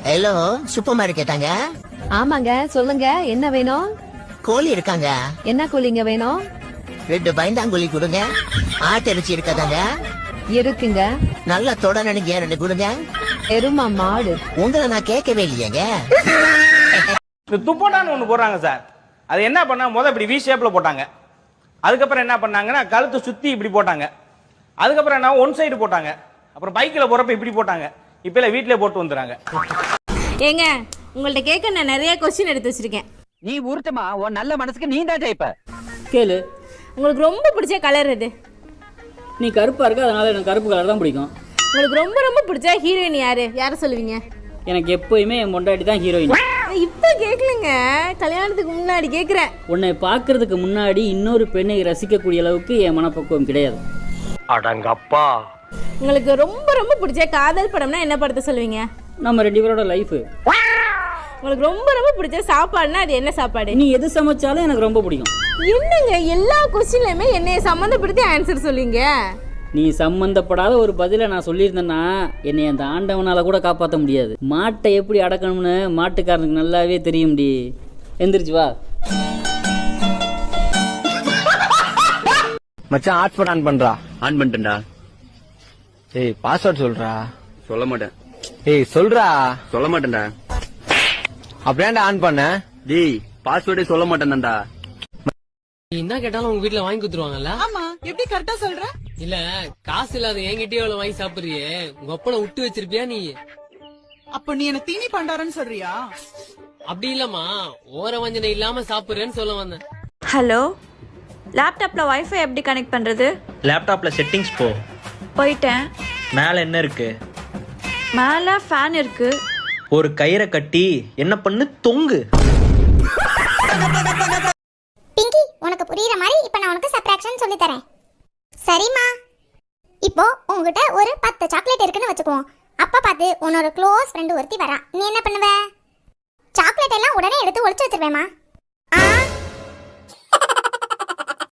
Hello, super மார்க்கெட்டாங்க? ஆமாங்க, சொல்லுங்க என்ன வேணும்? கோழி இருக்காங்க? என்ன கோழிங்க வேணும்? 2 பயந்தாங்கோழி கொடுங்க. ஆட்டிறைச்சி இருக்காதாங்க? இருக்குங்க. நல்லா தொட நினைங்க 2 கொடுங்க. எருமா மாடு. உங்களை நான் கேட்கவே இல்லையேங்க. துப்பட்டான்னு ஒண்ணு போடுறாங்க சார். அது என்ன பண்ணா இப்படி வி ஷேப்ல போட்டாங்க. அதுக்கப்புறம் என்ன பண்ணாங்கன்னா கழுத்து சுத்தி இப்படி போட்டாங்க. அதுக்கப்புறம் என்ன ஒன் சைடு போட்டாங்க. அப்புறம் பைக்ல போறப்ப இப்படி போட்டாங்க. இப்ப வீட்லயே போட்டு வந்துறாங்க. ஏங்க, உங்கள்ட்ட கேட்க நான் நிறைய கொஸ்டின் எடுத்து வச்சிருக்கேன். நீ உருட்டுமா, உன் நல்ல மனசுக்கு நீ தான் ஜெயிப்ப. கேளு. உங்களுக்கு ரொம்ப பிடிச்ச கலர் எது? நீ கருப்பா இருக்க, அதனால எனக்கு கருப்பு கலர் தான் பிடிக்கும். உங்களுக்கு ரொம்ப ரொம்ப பிடிச்ச ஹீரோயின் யாரை சொல்லுவீங்க? எனக்கு எப்பயுமே என் பொண்டாட்டி தான் ஹீரோயின். இப்ப கேட்கலங்க, கல்யாணத்துக்கு முன்னாடி கேக்குறேன். உன்னை பார்க்கறதுக்கு முன்னாடி இன்னொரு பெண்ணை ரசிக்கக்கூடிய அளவுக்கு என் மனப்பக்குவம் கிடையாது. அடங்கப்பா. உங்களுக்கு ரொம்ப ரொம்ப பிடிச்ச காதல் படம்னா என்ன படத்தை சொல்லுவீங்க? நம்ம 2 பேரோட லைஃப். உங்களுக்கு ரொம்ப ரொம்ப பிடிச்ச சாப்பாடுனா அது என்ன சாப்பாடு? நீ எது சமைச்சாலும் எனக்கு ரொம்ப பிடிக்கும். என்னங்க எல்லா கொஸ்டின்லயுமே என்னைய சம்மந்தப்படுத்தி ஆன்சர் சொல்லுங்க. நீ சம்பந்தப்படாத ஒரு பதிலை நான் சொல்லியிருந்தேன்னா என்னை அந்த ஆண்டவனால கூட காப்பாற்ற முடியாது. மாட்டை எப்படி அடக்கணும்னு மாட்டுக்காரனுக்கு நல்லாவே தெரியும்டி. எந்திரிச்சு வா. மச்சான், ஹாட்ஸ்பாட் ஆன் பண்றா. ஆன் பண்ணிட்டேன்டா. ஏய், பாஸ்வேர்ட் சொல்றா. சொல்ல மாட்டேன். ஏய், சொல்றா. சொல்ல மாட்டேன்டா. அப்படியாண்டா ஆன் பண்ண? டேய், பாஸ்வேர்டே சொல்ல மாட்டேன்டா. நீ என்ன கேட்டாலும் உங்க வீட்டுல வாங்கி குடுத்துருவாங்கல்ல? ஆமா, எப்படி கரெக்டா சொல்ற? இல்ல, காசு இல்லாத என்கிட்டயே அவ்வளவு வாங்கி சாப்பிடுறியே, உங்க அப்பனை விட்டு வச்சிருப்பியா நீ? அப்ப நீ என்ன தீனி பண்டாரன்னு சொல்றியா? அப்படி இல்லம்மா, ஓர வஞ்சனை இல்லாம சாப்பிடுறேன்னு சொல்ல வந்தேன். ஹலோ, லேப்டாப்ல வைஃபை எப்படி கனெக்ட் பண்றது? லேப்டாப்ல செட்டிங்ஸ் போ. போயிட்டேன். மேல என்ன இருக்கு? மேல ஃபேன் இருக்கு. ஒரு கயிறை கட்டி என்ன பண்ணு, தொங்கு. பிங்கி, உனக்கு புரியுற மாதிரி இப்ப நான் உனக்கு சப்ட்ராக்ஷன் சொல்லி தரேன். சரிம்மா. இப்போ உங்ககிட்ட ஒரு 10 சாக்லேட் இருக்குன்னு வச்சுக்குவோம். அப்ப பார்த்து உன்னோட க்ளோஸ் ஃப்ரெண்டு ஒருத்தி வரா. நீ என்ன பண்ணுவ? சாக்லேட் எல்லாம் உடனே எடுத்து ஒளிச்சு வச்சிருவேமா?